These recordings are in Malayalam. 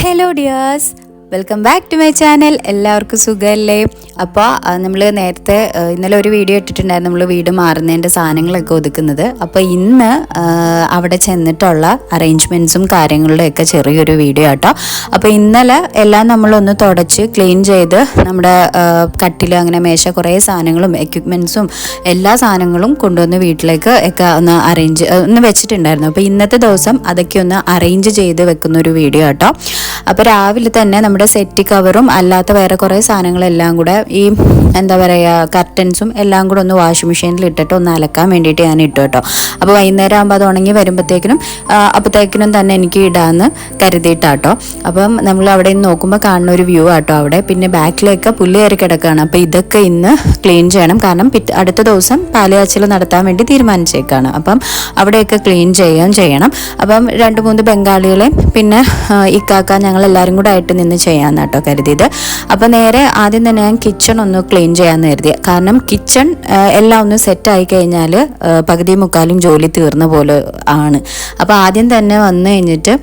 Hello dears, welcome back to my channel. എല്ലാവർക്കും സുഖമല്ലേ? അപ്പോൾ നമ്മൾ നേരത്തെ ഇന്നലെ ഒരു വീഡിയോ ഇട്ടിട്ടുണ്ടായിരുന്നു, നമ്മൾ വീട് മാറുന്നതിൻ്റെ സാധനങ്ങളൊക്കെ ഒതുക്കുന്നത്. അപ്പോൾ ഇന്ന് അവിടെ ചെന്നിട്ടുള്ള അറേഞ്ച്മെൻറ്റ്സും കാര്യങ്ങളുടെയൊക്കെ ചെറിയൊരു വീഡിയോ ആട്ടോ. അപ്പോൾ ഇന്നലെ എല്ലാം നമ്മളൊന്ന് തുടച്ച് ക്ലീൻ ചെയ്ത് നമ്മുടെ കട്ടിൽ അങ്ങനെ മേശ കുറേ സാധനങ്ങളും എക്യുപ്മെൻറ്റ്സും എല്ലാ സാധനങ്ങളും കൊണ്ടുവന്ന് വീട്ടിലേക്ക് ഒക്കെ ഒന്ന് വെച്ചിട്ടുണ്ടായിരുന്നു. അപ്പോൾ ഇന്നത്തെ ദിവസം അതൊക്കെ ഒന്ന് അറേഞ്ച് ചെയ്ത് വെക്കുന്ന ഒരു വീഡിയോ ആട്ടോ. അപ്പോൾ രാവിലെ തന്നെ നമ്മുടെ സെറ്റ് കവറും അല്ലാത്ത വേറെ കുറേ സാധനങ്ങളെല്ലാം കൂടെ ഈ എന്താ പറയുക കർട്ടൻസും എല്ലാം കൂടെ ഒന്ന് വാഷിംഗ് മെഷീനിൽ ഇട്ടിട്ട് ഒന്ന് അലക്കാൻ വേണ്ടിയിട്ട് ഞാൻ ഇട്ടു കേട്ടോ. അപ്പോൾ വൈകുന്നേരം ആകുമ്പോൾ അത് ഉണങ്ങി അപ്പോഴത്തേക്കിനും തന്നെ എനിക്ക് ഇടാമെന്ന് കരുതിയിട്ടാട്ടോ. അപ്പം നമ്മൾ അവിടെ നിന്ന് നോക്കുമ്പോൾ കാണുന്ന ഒരു വ്യൂ ആട്ടോ അവിടെ. പിന്നെ ബാക്കിലേക്ക് പുല്ല് കയറി കിടക്കുകയാണ്. അപ്പോൾ ഇതൊക്കെ ഇന്ന് ക്ലീൻ ചെയ്യണം, കാരണം അടുത്ത ദിവസം പാലുകാച്ചൽ നടത്താൻ വേണ്ടി തീരുമാനിച്ചേക്കാണ്. അപ്പം അവിടെയൊക്കെ ക്ലീൻ ചെയ്യണം. അപ്പം 2-3 ബംഗാളികളെയും പിന്നെ ഇക്കാക്ക ഞങ്ങളെല്ലാവരും കൂടെ ആയിട്ട് നിന്ന് ചെയ്യാമെന്ന് കേട്ടോ കരുതിയത്. അപ്പോൾ നേരെ ആദ്യം തന്നെ ഞാൻ കിച്ചൺ ഒന്ന് ക്ലീൻ ചെയ്യാമെന്ന് കരുതി. കാരണം കിച്ചൺ എല്ലാം ഒന്ന് സെറ്റായി കഴിഞ്ഞാൽ പകുതി മുക്കാലും ജോലി തീർന്ന പോലെ ആണ്. അപ്പോൾ ആദ്യം തന്നെ വന്നു കഴിഞ്ഞിട്ട്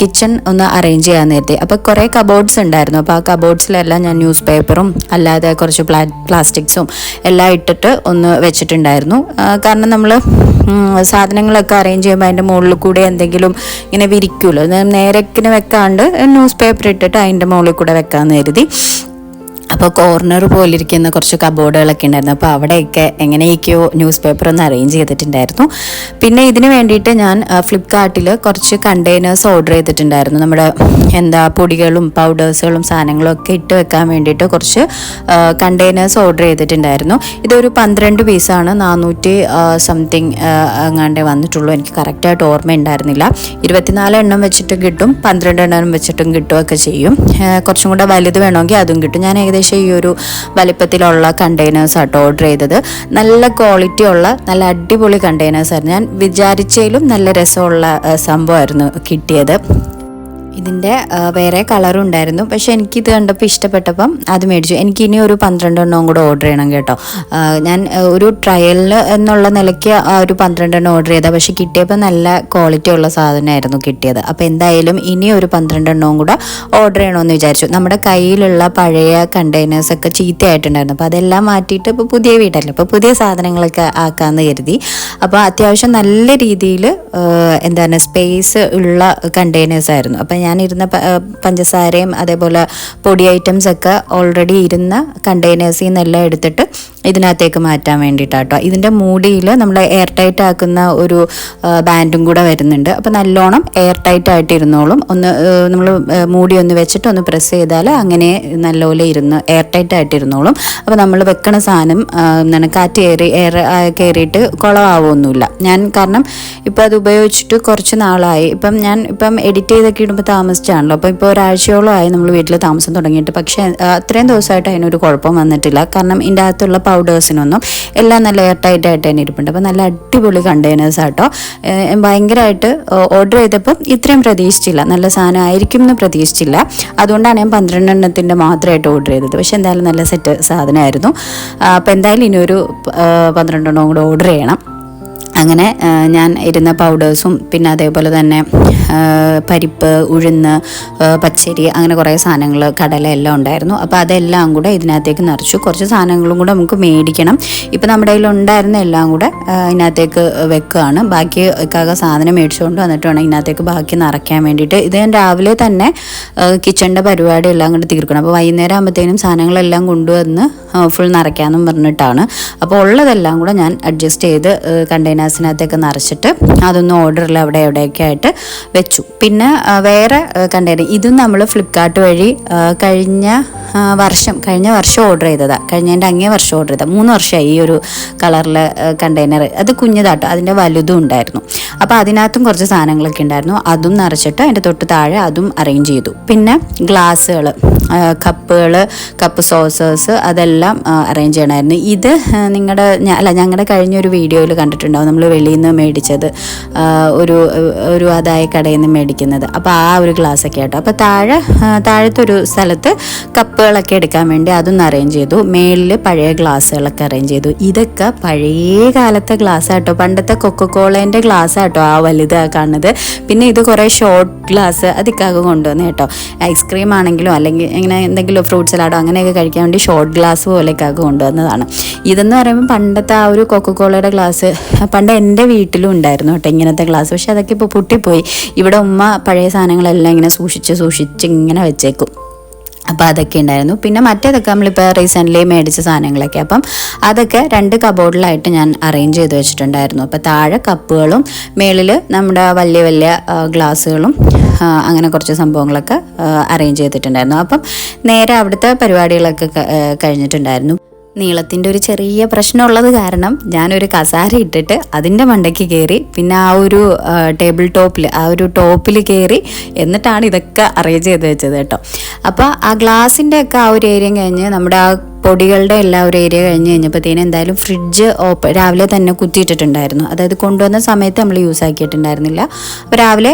കിച്ചൺ ഒന്ന് അറേഞ്ച് ചെയ്യാമെന്ന് കരുതി. അപ്പോൾ കുറേ കബോർഡ്സ് ഉണ്ടായിരുന്നു. അപ്പോൾ ആ കബോർഡ്സിലെല്ലാം ഞാൻ ന്യൂസ് പേപ്പറും അല്ലാതെ കുറച്ച് പ്ലാസ്റ്റിക്സും എല്ലാം ഇട്ടിട്ട് ഒന്ന് വെച്ചിട്ടുണ്ടായിരുന്നു. കാരണം നമ്മൾ സാധനങ്ങളൊക്കെ അറേഞ്ച് ചെയ്യുമ്പോൾ അതിൻ്റെ മുകളിൽ കൂടെ എന്തെങ്കിലും ഇങ്ങനെ വിരിക്കുമല്ലോ, നേരക്കിന് വെക്കാണ്ട് ന്യൂസ് പേപ്പർ ഇട്ടിട്ട് അതിൻ്റെ മുകളിൽ കൂടെ വെക്കാമെന്ന് കരുതി. അപ്പോൾ കോർണർ പോലിരിക്കുന്ന കുറച്ച് കബോർഡുകളൊക്കെ ഉണ്ടായിരുന്നു. അപ്പോൾ അവിടെയൊക്കെ എങ്ങനെയൊക്കെയോ ന്യൂസ് പേപ്പർ ഒന്ന് അറേഞ്ച് ചെയ്തിട്ടുണ്ടായിരുന്നു. പിന്നെ ഇതിന് വേണ്ടിയിട്ട് ഞാൻ ഫ്ലിപ്കാർട്ടിൽ കുറച്ച് കണ്ടെയ്നേഴ്സ് ഓർഡർ ചെയ്തിട്ടുണ്ടായിരുന്നു. നമ്മുടെ പൊടികളും പൗഡേഴ്സുകളും സാധനങ്ങളും ഒക്കെ ഇട്ട് വെക്കാൻ വേണ്ടിയിട്ട് കുറച്ച് കണ്ടെയ്നേഴ്സ് ഓർഡർ ചെയ്തിട്ടുണ്ടായിരുന്നു. ഇതൊരു 12 പീസാണ്, 400 സംതിങ് അങ്ങാണ്ടേ വന്നിട്ടുള്ളൂ. എനിക്ക് കറക്റ്റായിട്ട് ഓർമ്മ ഉണ്ടായിരുന്നില്ല. 24 എണ്ണം വെച്ചിട്ട് കിട്ടും, 12 എണ്ണം വെച്ചിട്ടും കിട്ടുകയൊക്കെ ചെയ്യും. കുറച്ചും കൂടെ വലുത് വേണമെങ്കിൽ അതും കിട്ടും. ഞാൻ ഏകദേശം ഈ ഒരു വലിപ്പത്തിലുള്ള കണ്ടെയ്നേഴ്സ് ആട്ടോ ഓർഡർ ചെയ്തത്. നല്ല ക്വാളിറ്റി ഉള്ള നല്ല അടിപൊളി കണ്ടെയ്നേഴ്സ് ആയിരുന്നു. ഞാൻ വിചാരിച്ചതിലും നല്ല രസമുള്ള സംഭവമായിരുന്നു കിട്ടിയത്. ഇതിൻ്റെ വേറെ കളറും ഉണ്ടായിരുന്നു, പക്ഷെ എനിക്കിത് കണ്ടപ്പോൾ ഇഷ്ടപ്പെട്ടപ്പം അത് മേടിച്ചു. എനിക്കിനി ഒരു 12 എണ്ണവും കൂടെ ഓർഡർ ചെയ്യണം കേട്ടോ. ഞാൻ ഒരു ട്രയലിന് എന്നുള്ള നിലയ്ക്ക് ഒരു 12 എണ്ണം ഓർഡർ ചെയ്താൽ, പക്ഷെ കിട്ടിയപ്പോൾ നല്ല ക്വാളിറ്റി ഉള്ള സാധനമായിരുന്നു കിട്ടിയത്. അപ്പോൾ എന്തായാലും ഇനി ഒരു 12 എണ്ണവും കൂടെ ഓർഡർ ചെയ്യണമെന്ന് വിചാരിച്ചു. നമ്മുടെ കയ്യിലുള്ള പഴയ കണ്ടെയ്നേഴ്സൊക്കെ ചീത്തയായിട്ടുണ്ടായിരുന്നു. അപ്പോൾ അതെല്ലാം മാറ്റിയിട്ട് ഇപ്പോൾ പുതിയ വീടല്ലേ, അപ്പോൾ പുതിയ സാധനങ്ങളൊക്കെ ആക്കാമെന്ന് കരുതി. അപ്പോൾ അത്യാവശ്യം നല്ല രീതിയിൽ സ്പേസ് ഉള്ള കണ്ടെയ്നേഴ്സ് ആയിരുന്നു. അപ്പോൾ ഞാനിരുന്ന പഞ്ചസാരയും അതേപോലെ പൊടി ഐറ്റംസ് ഒക്കെ ഓൾറെഡി ഇരുന്ന കണ്ടെയ്നേഴ്സിൽ നിന്നെല്ലാം എടുത്തിട്ട് ഇതിനകത്തേക്ക് മാറ്റാൻ വേണ്ടിയിട്ടാട്ടോ. ഇതിൻ്റെ മൂടിയിൽ നമ്മൾ എയർ ടൈറ്റ് ആക്കുന്ന ഒരു ബാൻഡും കൂടെ വരുന്നുണ്ട്. അപ്പോൾ നല്ലോണം എയർ ടൈറ്റ് ആയിട്ട് ഇരുന്നോളും. നമ്മൾ മൂടി ഒന്ന് വെച്ചിട്ട് ഒന്ന് പ്രസ് ചെയ്താൽ അങ്ങനെ നല്ലപോലെ എയർ ടൈറ്റ് ആയിട്ട് ഇരുന്നോളും. അപ്പോൾ നമ്മൾ വെക്കണ സാധനം കാറ്റ് എയർ കയറിയിട്ട് കുളമാവൊന്നുമില്ല. ഞാൻ കാരണം ഇപ്പം അത് ഉപയോഗിച്ചിട്ട് കുറച്ച് നാളായി. ഇപ്പം എഡിറ്റ് ചെയ്തൊക്കെ ഇടുമ്പോൾ താമസിച്ചാണല്ലോ. അപ്പോൾ ഇപ്പോൾ ഒരാഴ്ചയോളമായി നമ്മൾ വീട്ടിൽ താമസം തുടങ്ങിയിട്ട്. പക്ഷേ അത്രയും ദിവസമായിട്ട് അതിനൊരു കുഴപ്പം വന്നിട്ടില്ല. കാരണം ഇതിൻ്റെ അകത്തുള്ള പൗഡേഴ്സിനൊന്നും എല്ലാം നല്ല എയർ ടൈറ്റ് ആയിട്ട് തന്നെ ഇരിപ്പുണ്ട്. അപ്പോൾ നല്ല അടിപൊളി കണ്ടെയ്നേഴ്സ് ആട്ടോ. ഭയങ്കരമായിട്ട് ഓർഡർ ചെയ്തപ്പം ഇത്രയും പ്രതീക്ഷിച്ചില്ല, നല്ല സാധനം ആയിരിക്കും എന്ന് പ്രതീക്ഷിച്ചില്ല. അതുകൊണ്ടാണ് ഞാൻ 12 എണ്ണത്തിൻ്റെ മാത്രമായിട്ട് ഓർഡർ ചെയ്തത്. പക്ഷെ എന്തായാലും നല്ല സെറ്റ് സാധനമായിരുന്നു. അപ്പോൾ എന്തായാലും ഇനി ഒരു 12 എണ്ണം കൂടെ ഓർഡർ ചെയ്യണം. അങ്ങനെ ഞാൻ ഇരുന്ന പൗഡേഴ്സും പിന്നെ അതേപോലെ തന്നെ പരിപ്പ്, ഉഴുന്ന്, പച്ചരി, അങ്ങനെ കുറേ സാധനങ്ങൾ, കടല എല്ലാം ഉണ്ടായിരുന്നു. അപ്പോൾ അതെല്ലാം കൂടെ ഇതിനകത്തേക്ക് നിറച്ചു. കുറച്ച് സാധനങ്ങളും കൂടെ നമുക്ക് മേടിക്കണം. ഇപ്പം നമ്മുടെ കയ്യിൽ ഉണ്ടായിരുന്ന എല്ലാം കൂടെ ഇതിനകത്തേക്ക് വെക്കുകയാണ്. ബാക്കി സാധനം മേടിച്ചുകൊണ്ട് വന്നിട്ട് വേണം ഇതിനകത്തേക്ക് ബാക്കി നിറയ്ക്കാൻ വേണ്ടിയിട്ട്. ഇത് ഞാൻ രാവിലെ തന്നെ കിച്ചണിൻ്റെ പരിപാടി എല്ലാം കൂടെ തീർക്കണം. അപ്പോൾ വൈകുന്നേരം ആകുമ്പോഴത്തേനും സാധനങ്ങളെല്ലാം കൊണ്ടുവന്ന് ഫുൾ നിറയ്ക്കാമെന്നും പറഞ്ഞിട്ടാണ്. അപ്പോൾ ഉള്ളതെല്ലാം കൂടെ ഞാൻ അഡ്ജസ്റ്റ് ചെയ്ത് കണ്ടെയ്നേഴ്സിനകത്തേക്ക് നിറച്ചിട്ട് അതൊന്ന് ഓർഡറിൽ അവിടെ എവിടെയൊക്കെ ആയിട്ട് വെച്ചു. പിന്നെ വേറെ കണ്ടെയ്നർ ഇതും നമ്മൾ ഫ്ലിപ്കാർട്ട് വഴി കഴിഞ്ഞ വർഷം ഓർഡർ ചെയ്തതാണ്. കഴിഞ്ഞതിൻ്റെ അങ്ങേ വർഷം ഓർഡർ ചെയ്തതാണ്. 3 വർഷമായി ഈ ഒരു കളറിലെ കണ്ടെയ്നർ. അത് കുഞ്ഞതാട്ടോ, അതിൻ്റെ വലുതും ഉണ്ടായിരുന്നു. അപ്പോൾ അതിനകത്തും കുറച്ച് സാധനങ്ങളൊക്കെ ഉണ്ടായിരുന്നു. അതും നിറച്ചിട്ട് അതിൻ്റെ തൊട്ട് താഴെ അതും അറേഞ്ച് ചെയ്തു. പിന്നെ ഗ്ലാസ്സുകൾ, കപ്പ് സോസേഴ്സ് അതെല്ലാം അറേഞ്ച് ചെയ്യണമായിരുന്നു. ഇത് ഞങ്ങളുടെ കഴിഞ്ഞൊരു വീഡിയോയിൽ കണ്ടിട്ടുണ്ടാവും, നമ്മൾ വെളിയിൽ നിന്ന് മേടിച്ചത്, ഒരു അതായ കടയിൽ നിന്ന് മേടിക്കുന്നത്. അപ്പോൾ ആ ഒരു ഗ്ലാസ്സൊക്കെ ആട്ടോ. അപ്പോൾ താഴത്തെ ഒരു സ്ഥലത്ത് കപ്പുകളൊക്കെ എടുക്കാൻ വേണ്ടി അതൊന്ന് അറേഞ്ച് ചെയ്തു. മേളിൽ പഴയ ഗ്ലാസ്സുകളൊക്കെ അറേഞ്ച് ചെയ്തു. ഇതൊക്കെ പഴയ കാലത്തെ ഗ്ലാസ് ആട്ടോ, പണ്ടത്തെ കൊക്കക്കോളേൻ്റെ ഗ്ലാസ് കേട്ടോ ആ വലുത് കാണുന്നത്. പിന്നെ ഇത് കുറേ ഷോർട്ട് ഗ്ലാസ് അതിക്കാകെ കൊണ്ടുവന്ന് കേട്ടോ. ഐസ്ക്രീം ആണെങ്കിലും അല്ലെങ്കിൽ ഇങ്ങനെ എന്തെങ്കിലും ഫ്രൂട്ട് സലാഡോ അങ്ങനെയൊക്കെ കഴിക്കാൻ വേണ്ടി ഷോർട്ട് ഗ്ലാസ് പോലെയൊക്കെ കൊണ്ടുവന്നതാണ്. ഇതെന്ന് പറയുമ്പോൾ പണ്ടത്തെ ആ ഒരു കൊക്കക്കോളയുടെ ഗ്ലാസ് പണ്ട് എൻ്റെ വീട്ടിലും ഉണ്ടായിരുന്നു കേട്ടോ ഇങ്ങനത്തെ ഗ്ലാസ്. പക്ഷെ അതൊക്കെ ഇപ്പോൾ പൊട്ടിപ്പോയി. ഇവിടെ ഉമ്മ പഴയ സാധനങ്ങളെല്ലാം ഇങ്ങനെ സൂക്ഷിച്ച് ഇങ്ങനെ വെച്ചേക്കും. അപ്പോൾ അതൊക്കെ ഉണ്ടായിരുന്നു. പിന്നെ മറ്റേതൊക്കെ നമ്മളിപ്പോൾ റീസെൻ്റ്ലി മേടിച്ച സാധനങ്ങളൊക്കെ, അപ്പം അതൊക്കെ 2 കബോർഡിലായിട്ട് ഞാൻ അറേഞ്ച് ചെയ്ത് വെച്ചിട്ടുണ്ടായിരുന്നു. അപ്പോൾ താഴെ കപ്പുകളും മേളിൽ നമ്മുടെ വലിയ വലിയ ഗ്ലാസ്സുകളും അങ്ങനെ കുറച്ച് സംഭവങ്ങളൊക്കെ അറേഞ്ച് ചെയ്തിട്ടുണ്ടായിരുന്നു. അപ്പം നേരെ അവിടുത്തെ പരിപാടികളൊക്കെ കഴിഞ്ഞിട്ടുണ്ടായിരുന്നു. നീളത്തിൻ്റെ ഒരു ചെറിയ പ്രശ്നമുള്ളത് കാരണം ഞാനൊരു കസാര ഇട്ടിട്ട് അതിൻ്റെ മണ്ടയ്ക്ക് കയറി, പിന്നെ ആ ഒരു ടേബിൾ ടോപ്പിൽ ആ ഒരു ടോപ്പിൽ കയറി എന്നിട്ടാണ് ഇതൊക്കെ അറേഞ്ച് ചെയ്ത് വെച്ചത് കേട്ടോ. അപ്പോൾ ആ ഗ്ലാസിൻ്റെ ഒക്കെ ആ ഒരു ഏരിയ കഴിഞ്ഞ് നമ്മുടെ ആ പൊടികളുടെ എല്ലാ ഒരു ഏരിയ കഴിഞ്ഞ് കഴിഞ്ഞപ്പോഴത്തേനും എന്തായാലും ഫ്രിഡ്ജ് രാവിലെ തന്നെ കുത്തിയിട്ടിട്ടുണ്ടായിരുന്നു. അതായത് കൊണ്ടുവന്ന സമയത്ത് നമ്മൾ യൂസ് ആക്കിയിട്ടുണ്ടായിരുന്നില്ല. അപ്പോൾ രാവിലെ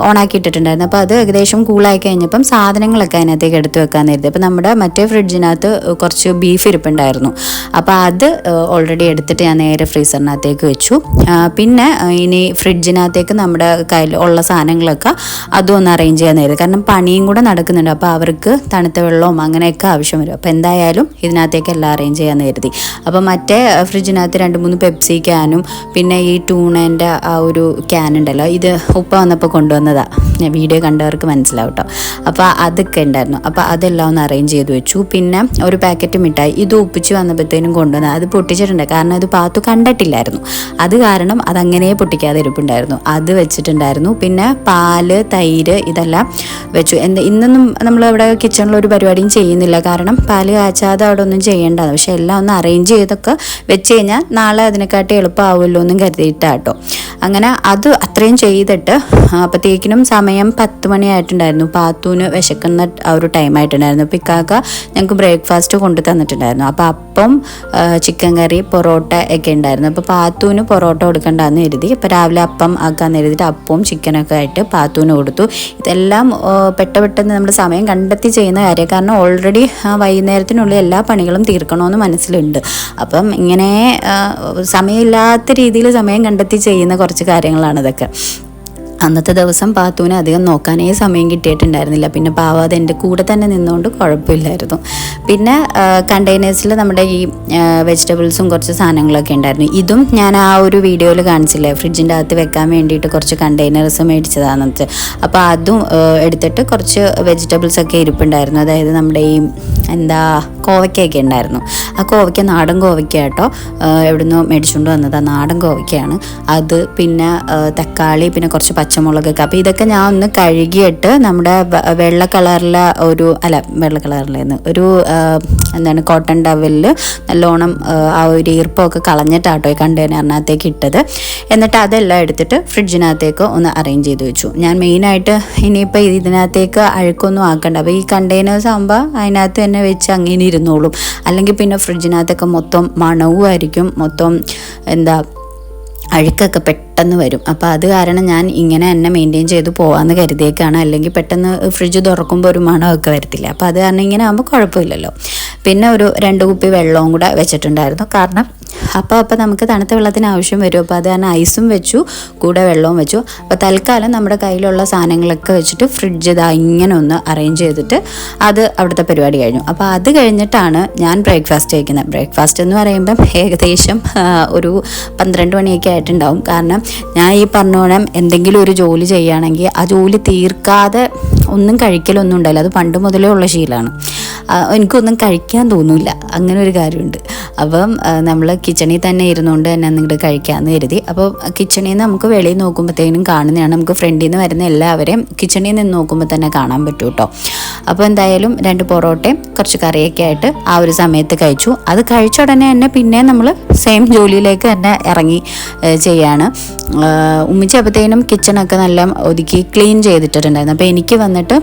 ഓണാക്കിയിട്ടിട്ടുണ്ടായിരുന്നു. അപ്പോൾ അത് ഏകദേശം കൂളായി കഴിഞ്ഞപ്പം സാധനങ്ങളൊക്കെ അതിനകത്തേക്ക് എടുത്ത് വെക്കാൻ നേരത്തെ. അപ്പോൾ നമ്മുടെ മറ്റേ ഫ്രിഡ്ജിനകത്ത് കുറച്ച് ബീഫ് ഇരിപ്പുണ്ടായിരുന്നു. അപ്പോൾ അത് ഓൾറെഡി എടുത്തിട്ട് ഞാൻ നേരെ ഫ്രീസറിനകത്തേക്ക് വെച്ചു. പിന്നെ ഇനി ഫ്രിഡ്ജിനകത്തേക്ക് നമ്മുടെ കയ്യിൽ ഉള്ള സാധനങ്ങളൊക്കെ അതും ഒന്ന് അറേഞ്ച് ചെയ്യാൻ നേരത്തെ. കാരണം പണിയും കൂടെ നടക്കുന്നുണ്ട്. അപ്പോൾ അവർക്ക് തണുത്ത വെള്ളവും അങ്ങനെയൊക്കെ ആവശ്യം വരും. അപ്പോൾ എന്തായാലും ഇതിനകത്തേക്ക് എല്ലാം അറേഞ്ച് ചെയ്യാൻ കരുതി. അപ്പോൾ മറ്റേ ഫ്രിഡ്ജിനകത്ത് 2-3 പെപ്സി ക്യാനും പിന്നെ ഈ ടൂണേൻ്റെ ആ ഒരു ക്യാൻ ഉണ്ടല്ലോ, ഇത് ഉപ്പ വന്നപ്പോൾ കൊണ്ടുവന്നതാണ്. ഞാൻ വീഡിയോ കണ്ടവർക്ക് മനസ്സിലാവും കേട്ടോ. അപ്പോൾ അതൊക്കെ ഉണ്ടായിരുന്നു. അപ്പോൾ അതെല്ലാം ഒന്ന് അറേഞ്ച് ചെയ്ത് വെച്ചു. പിന്നെ ഒരു പാക്കറ്റ് മിഠായി ഇത് ഉപ്പിച്ച് വന്നപ്പോഴത്തേനും കൊണ്ടുവന്നത് അത് പൊട്ടിച്ചിട്ടുണ്ട്. കാരണം അത് പാത്തു കണ്ടിട്ടില്ലായിരുന്നു. അത് കാരണം അതങ്ങനെ പൊട്ടിക്കാതെ ഇരിപ്പുണ്ടായിരുന്നു. അത് വെച്ചിട്ടുണ്ടായിരുന്നു. പിന്നെ പാല്, തൈര് ഇതെല്ലാം വെച്ചു. ഇന്നൊന്നും നമ്മളിവിടെ കിച്ചണിലൊരു പരിപാടിയും ചെയ്യുന്നില്ല. കാരണം പാല് കാച്ചാതെ അവിടെ ഒന്നും ചെയ്യേണ്ടത്. പക്ഷെ എല്ലാം ഒന്ന് അറേഞ്ച് ചെയ്തൊക്കെ വെച്ച് കഴിഞ്ഞാൽ നാളെ അതിനെക്കാട്ടി എളുപ്പമാവുമല്ലോ എന്നും കരുതിയിട്ടാട്ടോ. അങ്ങനെ അത് അത്രയും ചെയ്തിട്ട് അപ്പോഴത്തേക്കിനും സമയം 10 മണിയായിട്ടുണ്ടായിരുന്നു. പാത്തൂന് വിശക്കുന്ന ആ ഒരു ടൈം ആയിട്ടുണ്ടായിരുന്നു. അപ്പോൾ ഇക്കാക്ക ഞങ്ങൾക്ക് ബ്രേക്ക്ഫാസ്റ്റ് കൊണ്ടു തന്നിട്ടുണ്ടായിരുന്നു. അപ്പോൾ അപ്പം ചിക്കൻ കറി, പൊറോട്ട ഒക്കെ ഉണ്ടായിരുന്നു. അപ്പോൾ പാത്തൂന് പൊറോട്ട കൊടുക്കണ്ടെന്ന് കരുതി. അപ്പോൾ രാവിലെ അപ്പം ആക്കാന്ന് കരുതിയിട്ട് അപ്പവും ചിക്കനൊക്കെ ആയിട്ട് പാത്തൂന് കൊടുത്തു. ഇതെല്ലാം പെട്ടെന്ന് നമ്മുടെ സമയം കണ്ടെത്തി ചെയ്യുന്ന കാര്യം. കാരണം ഓൾറെഡി വൈകുന്നേരത്തിനുള്ളിൽ എല്ലാ പണികളും തീർക്കണമെന്ന് മനസ്സിലുണ്ട്. അപ്പം ഇങ്ങനെ സമയമില്ലാത്ത രീതിയിൽ സമയം കണ്ടെത്തി ചെയ്യുന്ന കുറച്ച് കാര്യങ്ങളാണ് ഇതൊക്കെ. അന്നത്തെ ദിവസം പാത്തൂനെ അധികം നോക്കാനേ സമയം കിട്ടിയിട്ടുണ്ടായിരുന്നില്ല. പിന്നെ പാവാതെ എൻ്റെ കൂടെ തന്നെ നിന്നുകൊണ്ട് കുഴപ്പമില്ലായിരുന്നു. പിന്നെ കണ്ടെയ്നേഴ്സിൽ നമ്മുടെ ഈ വെജിറ്റബിൾസും കുറച്ച് സാധനങ്ങളൊക്കെ ഉണ്ടായിരുന്നു. ഇതും ഞാൻ ആ ഒരു വീഡിയോയിൽ കാണിച്ചില്ലേ, ഫ്രിഡ്ജിൻ്റെ അകത്ത് വെക്കാൻ വേണ്ടിയിട്ട് കുറച്ച് കണ്ടെയ്നേഴ്സ് മേടിച്ചതാണെന്ന്. അപ്പോൾ അതും എടുത്തിട്ട് കുറച്ച് വെജിറ്റബിൾസൊക്കെ ഇരിപ്പുണ്ടായിരുന്നു. അതായത് നമ്മുടെ ഈ കോവയ്ക്കൊക്കെ ഉണ്ടായിരുന്നു. ആ കോവയ്ക്ക നാടൻ കോവയ്ക്ക കേട്ടോ, എവിടുന്നോ മേടിച്ചുകൊണ്ട് വന്നതാണ്. നാടൻ കോവയ്ക്കയാണ് അത്. പിന്നെ തക്കാളി, പിന്നെ കുറച്ച് പച്ചമുളകൊക്കെ. അപ്പോൾ ഇതൊക്കെ ഞാൻ ഒന്ന് കഴുകിയിട്ട് നമ്മുടെ വെള്ള കളറിലെ ഒരു കോട്ടൺ ടവലിൽ നല്ലോണം ആ ഒരു ഈർപ്പമൊക്കെ കളഞ്ഞിട്ടാട്ടോ ഈ കണ്ടെയ്നറിനകത്തേക്ക് ഇട്ടത്. എന്നിട്ട് അതെല്ലാം എടുത്തിട്ട് ഫ്രിഡ്ജിനകത്തേക്ക് ഒന്ന് അറേഞ്ച് ചെയ്ത് വെച്ചു. ഞാൻ മെയിനായിട്ട് ഇനിയിപ്പോൾ ഇതിനകത്തേക്ക് അഴുക്കൊന്നും ആക്കണ്ട. അപ്പോൾ ഈ കണ്ടെയ്നേഴ്സ് ആകുമ്പോൾ അതിനകത്ത് തന്നെ വെച്ച് അങ്ങനെ ഇരുന്നോളും. അല്ലെങ്കിൽ പിന്നെ ഫ്രിഡ്ജിനകത്തൊക്കെ മൊത്തം മണവുമായിരിക്കും, മൊത്തം അഴുക്കൊക്കെ പെട്ടെന്ന് വരും. അപ്പോൾ അത് കാരണം ഞാൻ ഇങ്ങനെ എന്നെ മെയിൻറ്റെയിൻ ചെയ്ത് പോകാമെന്ന് കരുതിയേക്കാണ്. അല്ലെങ്കിൽ പെട്ടെന്ന് ഫ്രിഡ്ജ് തുറക്കുമ്പോൾ ഒരു മണമൊക്കെ വരത്തില്ല. അപ്പോൾ അത് കാരണം ഇങ്ങനെ ആകുമ്പോൾ കുഴപ്പമില്ലല്ലോ. പിന്നെ ഒരു 2 കുപ്പി വെള്ളവും കൂടെ വെച്ചിട്ടുണ്ടായിരുന്നു. കാരണം അപ്പോൾ നമുക്ക് തണുത്ത വെള്ളത്തിന് ആവശ്യം വരും. അപ്പോൾ അത് കാരണം ഐസും വെച്ചു, കൂടെ വെള്ളവും വെച്ചു. അപ്പോൾ തൽക്കാലം നമ്മുടെ കയ്യിലുള്ള സാധനങ്ങളൊക്കെ വെച്ചിട്ട് ഫ്രിഡ്ജ് ഇങ്ങനെ ഒന്ന് അറേഞ്ച് ചെയ്തിട്ട് അത് അവിടുത്തെ പരിപാടി കഴിഞ്ഞു. അപ്പോൾ അത് കഴിഞ്ഞിട്ടാണ് ഞാൻ ബ്രേക്ക്ഫാസ്റ്റ് കഴിക്കുന്നത്. ബ്രേക്ക്ഫാസ്റ്റ് എന്ന് പറയുമ്പം ഏകദേശം ഒരു 12 മണിയൊക്കെ ആയിട്ടുണ്ടാവും. കാരണം ഞാൻ ഈ പറഞ്ഞോണം എന്തെങ്കിലും ഒരു ജോലി ചെയ്യുകയാണെങ്കിൽ ആ ജോലി തീർക്കാതെ ഒന്നും കഴിക്കലൊന്നും ഉണ്ടായില്ല. അത് പണ്ട് മുതലേ ഉള്ള ശീലമാണ്. എനിക്കൊന്നും കഴിക്കാൻ തോന്നില്ല, അങ്ങനെ ഒരു കാര്യമുണ്ട്. അപ്പം നമ്മൾ കിച്ചണിൽ തന്നെ ഇരുന്നുകൊണ്ട് തന്നെ നിങ്ങളുടെ കഴിക്കാമെന്ന് കരുതി. അപ്പോൾ കിച്ചണിൽ നിന്ന് നമുക്ക് വെളിയിൽ നോക്കുമ്പോഴത്തേനും കാണുന്നതാണ്. നമുക്ക് ഫ്രണ്ടിൽ നിന്ന് വരുന്ന എല്ലാവരെയും കിച്ചണിൽ നിന്ന് നോക്കുമ്പോൾ തന്നെ കാണാൻ പറ്റും കേട്ടോ. അപ്പോൾ എന്തായാലും 2 പൊറോട്ടയും കുറച്ച് കറിയൊക്കെ ആയിട്ട് ആ ഒരു സമയത്ത് കഴിച്ചു. അത് കഴിച്ച ഉടനെ തന്നെ പിന്നെ നമ്മൾ സെയിം ജോലിയിലേക്ക് തന്നെ ഇറങ്ങി ചെയ്യാണ്. ഉമ്മിച്ചി അപ്പോഴത്തേനും കിച്ചണൊക്കെ നല്ല ഒതുക്കി ക്ലീൻ ചെയ്തിട്ടുണ്ടായിരുന്നു. അപ്പോൾ എനിക്ക് വന്നിട്ട്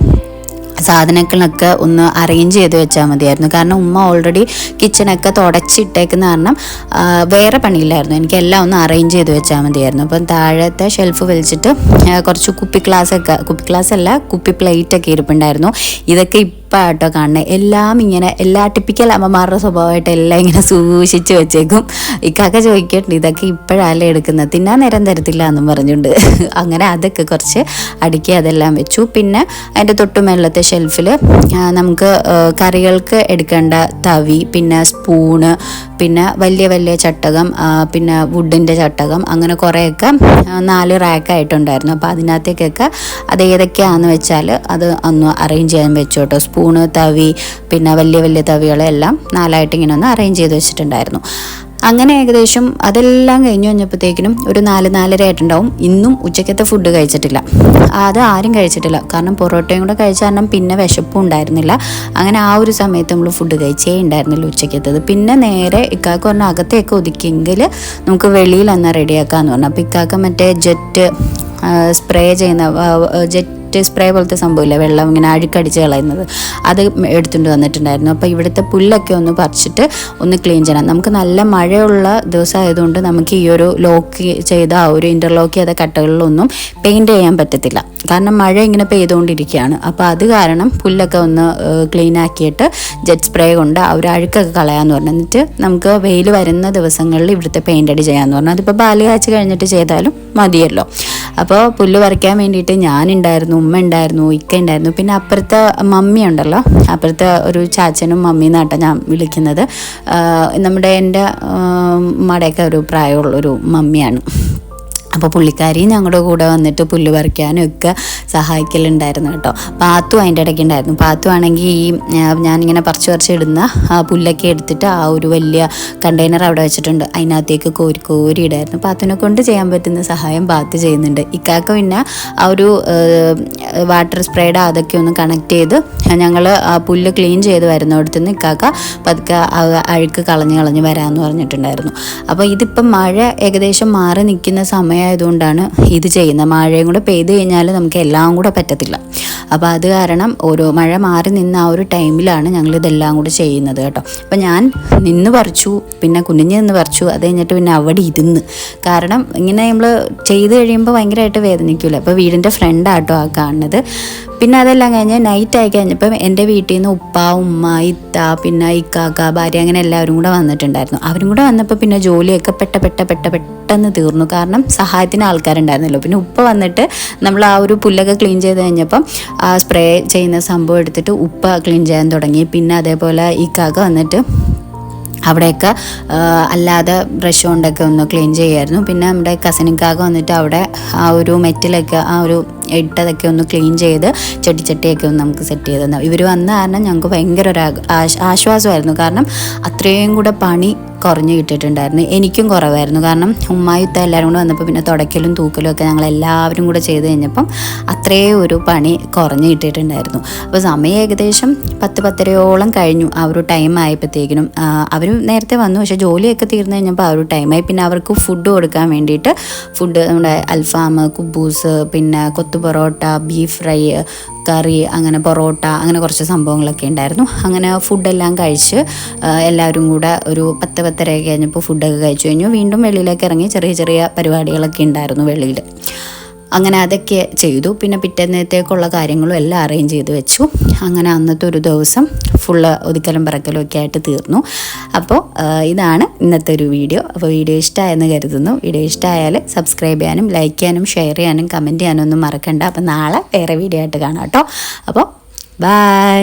സാധനങ്ങളൊക്കെ ഒന്ന് അറേഞ്ച് ചെയ്ത് വെച്ചാൽ മതിയായിരുന്നു. കാരണം ഉമ്മ ഓൾറെഡി കിച്ചണൊക്കെ തുടച്ചിട്ടേക്കുന്ന കാരണം വേറെ പണിയില്ലായിരുന്നു. എനിക്കെല്ലാം ഒന്ന് അറേഞ്ച് ചെയ്ത് വെച്ചാൽ മതിയായിരുന്നു. അപ്പം താഴത്തെ ഷെൽഫ് വലിച്ചിട്ട് കുറച്ച് കുപ്പി പ്ലേറ്റൊക്കെ ഇരിപ്പുണ്ടായിരുന്നു. ഇതൊക്കെ ഇപ്പം കേട്ടോ കാണുന്നത്. എല്ലാം ഇങ്ങനെ എല്ലാ ടിപ്പിക്കൽ അമ്മമാരുടെ സ്വഭാവമായിട്ട് എല്ലാം ഇങ്ങനെ സൂക്ഷിച്ച് വെച്ചേക്കും. ഇക്കാക്ക ചോദിക്കട്ടുണ്ട് ഇതൊക്കെ ഇപ്പോഴല്ലേ എടുക്കുന്നത്, തിന്നാൻ നേരം തരത്തില്ല എന്നും പറഞ്ഞുകൊണ്ട്. അങ്ങനെ അതൊക്കെ കുറച്ച് അടുക്കി അതെല്ലാം വെച്ചു. പിന്നെ അതിൻ്റെ തൊട്ട് മേളത്തെ ഷെൽഫിൽ നമുക്ക് കറികൾക്ക് എടുക്കേണ്ട തവി, പിന്നെ സ്പൂണ്, പിന്നെ വലിയ വലിയ ചട്ടകം, പിന്നെ വുഡിൻ്റെ ചട്ടകം, അങ്ങനെ കുറേയൊക്കെ 4 റാക്കായിട്ടുണ്ടായിരുന്നു. അപ്പോൾ അതിനകത്തേക്കൊക്കെ അത് ഏതൊക്കെയാണെന്ന് വെച്ചാൽ അത് ഒന്ന് അറേഞ്ച് ചെയ്യാൻ വെച്ചു കേട്ടോ. സ്പൂണ്, തവി, പിന്നെ വലിയ വലിയ തവികളെല്ലാം 4ആയിട്ട് ഇങ്ങനെ ഒന്ന് അറേഞ്ച് ചെയ്ത് വെച്ചിട്ടുണ്ടായിരുന്നു. അങ്ങനെ ഏകദേശം അതെല്ലാം കഴിഞ്ഞ് കഴിഞ്ഞപ്പോഴത്തേക്കിനും ഒരു 4-4:30 ആയിട്ടുണ്ടാവും. ഇന്നും ഉച്ചക്കത്തെ ഫുഡ് കഴിച്ചിട്ടില്ല, അത് ആരും കഴിച്ചിട്ടില്ല. കാരണം പൊറോട്ടയും കൂടെ കഴിച്ച കാരണം പിന്നെ വിശപ്പും ഉണ്ടായിരുന്നില്ല. അങ്ങനെ ആ ഒരു സമയത്ത് നമ്മൾ ഫുഡ് കഴിച്ചേ ഉണ്ടായിരുന്നില്ല ഉച്ചക്കത്തത്. പിന്നെ നേരെ ഇക്കാക്ക പറഞ്ഞാൽ അകത്തേക്ക് ഒതുക്കിയെങ്കിൽ നമുക്ക് വെളിയിൽ എന്നാൽ റെഡിയാക്കാമെന്ന് പറഞ്ഞു. അപ്പോൾ ഇക്കാക്ക മറ്റേ ജെറ്റ് സ്പ്രേ ചെയ്യുന്ന സ്പ്രേ പോലത്തെ സംഭവമില്ല, വെള്ളം ഇങ്ങനെ അഴുക്കടിച്ച് കളയുന്നത്, അത് എടുത്തുകൊണ്ട് വന്നിട്ടുണ്ടായിരുന്നു. അപ്പോൾ ഇവിടുത്തെ പുല്ലൊക്കെ ഒന്ന് പറിച്ചിട്ട് ഒന്ന് ക്ലീൻ ചെയ്യണം. നമുക്ക് നല്ല മഴയുള്ള ദിവസം ആയതുകൊണ്ട് നമുക്ക് ഈ ഒരു ലോക്ക് ചെയ്ത ആ ഒരു ഇൻ്റർലോക്ക് ചെയ്ത കട്ടകളിലൊന്നും പെയിൻറ്റ് ചെയ്യാൻ പറ്റത്തില്ല, കാരണം മഴ ഇങ്ങനെ പെയ്തുകൊണ്ടിരിക്കുകയാണ്. അപ്പോൾ അത് കാരണം പുല്ലൊക്കെ ഒന്ന് ക്ലീൻ ആക്കിയിട്ട് ജെറ്റ് സ്പ്രേ കൊണ്ട് ആ ഒരു അഴുക്കൊക്കെ കളയാമെന്ന് പറഞ്ഞു. എന്നിട്ട് നമുക്ക് വെയിൽ വരുന്ന ദിവസങ്ങളിൽ ഇവിടുത്തെ പെയിൻ്റ് അടി ചെയ്യാമെന്ന് പറഞ്ഞു. അതിപ്പോൾ പാല് കാച്ച് കഴിഞ്ഞിട്ട് ചെയ്താലും മതിയല്ലോ. അപ്പോൾ പുല്ല് പറിക്കാൻ വേണ്ടിയിട്ട് ഞാനുണ്ടായിരുന്നു, ഉമ്മ ഉണ്ടായിരുന്നു, ഇക്ക ഉണ്ടായിരുന്നു, പിന്നെ അപ്പുറത്തെ മമ്മി ഉണ്ടല്ലോ, അപ്പുറത്തെ ഒരു ചാച്ചനും മമ്മി എന്നാട്ടോ ഞാൻ വിളിക്കുന്നത്. എൻ്റെ ഉമ്മയുടെയൊക്കെ ഒരു പ്രായമുള്ളൊരു മമ്മിയാണ്. അപ്പോൾ പുള്ളിക്കാരി ഞങ്ങളുടെ കൂടെ വന്നിട്ട് പുല്ല് പറിക്കാനും ഒക്കെ സഹായിക്കലുണ്ടായിരുന്നു കേട്ടോ. പാത്തു അതിൻ്റെ ഇടയ്ക്ക് ഉണ്ടായിരുന്നു. പാത്തു ആണെങ്കിൽ ഈ ഞാനിങ്ങനെ പറിച്ച് ഇടുന്ന പുല്ലൊക്കെ എടുത്തിട്ട് ആ ഒരു വലിയ കണ്ടെയ്നർ അവിടെ വെച്ചിട്ടുണ്ട്, അതിനകത്തേക്ക് കോരി ഇടായിരുന്നു. പാത്തുവിനെ കൊണ്ട് ചെയ്യാൻ പറ്റുന്ന സഹായം പാത്തു ചെയ്യുന്നുണ്ട്. ഇക്കാക്ക പിന്നെ ആ ഒരു വാട്ടർ സ്പ്രേയുടെ അതൊക്കെ ഒന്ന് കണക്ട് ചെയ്ത് ഞങ്ങൾ ആ പുല്ല് ക്ലീൻ ചെയ്ത് വരുന്നിടത്തുനിന്ന് ഇക്കാക്ക പതുക്കെ അഴുക്ക് കളഞ്ഞ് വരാമെന്ന് പറഞ്ഞിട്ടുണ്ടായിരുന്നു. അപ്പോൾ ഇതിപ്പം മഴ ഏകദേശം മാറി നിൽക്കുന്ന സമയമായതുകൊണ്ടാണ് ഇത് ചെയ്യുന്നത്. മഴയും കൂടെ പെയ്ത് കഴിഞ്ഞാൽ നമുക്ക് എല്ലാം കൂടെ പറ്റത്തില്ല. അപ്പോൾ അത് കാരണം മഴ മാറി നിന്ന ആ ഒരു ടൈമിലാണ് ഞങ്ങളിതെല്ലാം കൂടെ ചെയ്യുന്നത് കേട്ടോ. അപ്പോൾ ഞാൻ നിന്ന് പറിച്ചു, പിന്നെ കുനിഞ്ഞ് നിന്ന് പറിച്ചു, അത് കഴിഞ്ഞിട്ട് പിന്നെ അവിടെ ഇരുന്ന്. കാരണം ഇങ്ങനെ നമ്മൾ ചെയ്ത് കഴിയുമ്പോൾ ഭയങ്കരമായിട്ട് വേദനിക്കില്ല. അപ്പോൾ വീടിൻ്റെ ഫ്രണ്ടാട്ടോ ആ കാണുന്നത്. പിന്നെ അതെല്ലാം കഴിഞ്ഞ് നൈറ്റ് ആയി കഴിഞ്ഞപ്പം എൻ്റെ വീട്ടിൽ നിന്ന് ഉപ്പ, ഉമ്മ, ഇത്ത, പിന്നെ ഇക്കാക്ക, ഭാര്യ, അങ്ങനെ എല്ലാവരും കൂടെ വന്നിട്ടുണ്ടായിരുന്നു. അവരും കൂടെ വന്നപ്പോൾ പിന്നെ ജോലിയൊക്കെ പെട്ടെന്ന് തീർന്നു. കാരണം സഹായത്തിന് ആൾക്കാരുണ്ടായിരുന്നല്ലോ. പിന്നെ ഉപ്പ വന്നിട്ട് നമ്മൾ ആ ഒരു പുല്ലൊക്കെ ക്ലീൻ ചെയ്ത് കഴിഞ്ഞപ്പം ആ സ്പ്രേ ചെയ്യുന്ന സംഭവം എടുത്തിട്ട് ഉപ്പ ക്ലീൻ ചെയ്യാൻ തുടങ്ങി. പിന്നെ അതേപോലെ ഇക്കാക്ക വന്നിട്ട് അവിടെയൊക്കെ അല്ലാതെ ബ്രഷ് കൊണ്ടൊക്കെ ഒന്ന് ക്ലീൻ ചെയ്യുമായിരുന്നു. പിന്നെ നമ്മുടെ കസിനിക്കാക്ക വന്നിട്ട് അവിടെ ആ ഒരു മെറ്റിലൊക്കെ ആ ഒരു ഇട്ടതൊക്കെ ഒന്ന് ക്ലീൻ ചെയ്ത് ചെടിച്ചട്ടിയൊക്കെ ഒന്ന് നമുക്ക് സെറ്റ് ചെയ്ത് തന്നു. ഇവർ വന്ന കാരണം ഞങ്ങൾക്ക് ഭയങ്കര ഒരു ആശ്വാസമായിരുന്നു. കാരണം അത്രയും കൂടെ പണി കുറഞ്ഞ് കിട്ടിയിട്ടുണ്ടായിരുന്നു. എനിക്കും കുറവായിരുന്നു. കാരണം ഉമ്മായുത്ത എല്ലാവരും കൂടെ വന്നപ്പോൾ പിന്നെ തുടയ്ക്കലും തൂക്കലും ഒക്കെ ഞങ്ങളെല്ലാവരും കൂടെ ചെയ്ത് കഴിഞ്ഞപ്പം അത്രയും ഒരു പണി കുറഞ്ഞ് കിട്ടിയിട്ടുണ്ടായിരുന്നു. അപ്പോൾ സമയം ഏകദേശം 10-10:30 കഴിഞ്ഞു. ആ ഒരു ടൈം ആയപ്പോഴത്തേക്കിനും അവർ നേരത്തെ വന്നു, പക്ഷേ ജോലിയൊക്കെ തീർന്നു കഴിഞ്ഞപ്പോൾ ആ ഒരു ടൈമായി. പിന്നെ അവർക്ക് ഫുഡ് കൊടുക്കാൻ വേണ്ടിയിട്ട് നമ്മുടെ അൽഫാം, കുബൂസ്, പിന്നെ കൊത്തു പൊറോട്ട, ബീഫ് ഫ്രൈ, കറി, അങ്ങനെ പൊറോട്ട, അങ്ങനെ കുറച്ച് സംഭവങ്ങളൊക്കെ ഉണ്ടായിരുന്നു. അങ്ങനെ ഫുഡെല്ലാം കഴിച്ച് എല്ലാവരും കൂടെ ഒരു 10-10:30 കഴിഞ്ഞപ്പോൾ ഫുഡൊക്കെ കഴിച്ചു കഴിഞ്ഞു. വീണ്ടും വെളിയിലേക്ക് ഇറങ്ങി ചെറിയ പരിപാടികളൊക്കെ ഉണ്ടായിരുന്നു വെളിയിൽ. അങ്ങനെ അതൊക്കെ ചെയ്തു. പിന്നെ പിറ്റേന്നത്തേക്കുള്ള കാര്യങ്ങളും എല്ലാം അറേഞ്ച് ചെയ്ത് വെച്ചു. അങ്ങനെ അന്നത്തെ ഒരു ദിവസം ഫുള്ള് ഒതുക്കലും പറക്കലും ഒക്കെ ആയിട്ട് തീർന്നു. അപ്പോൾ ഇതാണ് ഇന്നത്തെ ഒരു വീഡിയോ. അപ്പോൾ വീഡിയോ ഇഷ്ടമായെന്ന് കരുതുന്നു. വീഡിയോ ഇഷ്ടമായാൽ സബ്സ്ക്രൈബ് ചെയ്യാനും ലൈക്ക് ചെയ്യാനും ഷെയർ ചെയ്യാനും കമൻറ്റ് ചെയ്യാനും ഒന്നും മറക്കണ്ട. അപ്പോൾ നാളെ വേറെ വീഡിയോ ആയിട്ട് കാണാം കേട്ടോ. അപ്പോൾ ബൈ.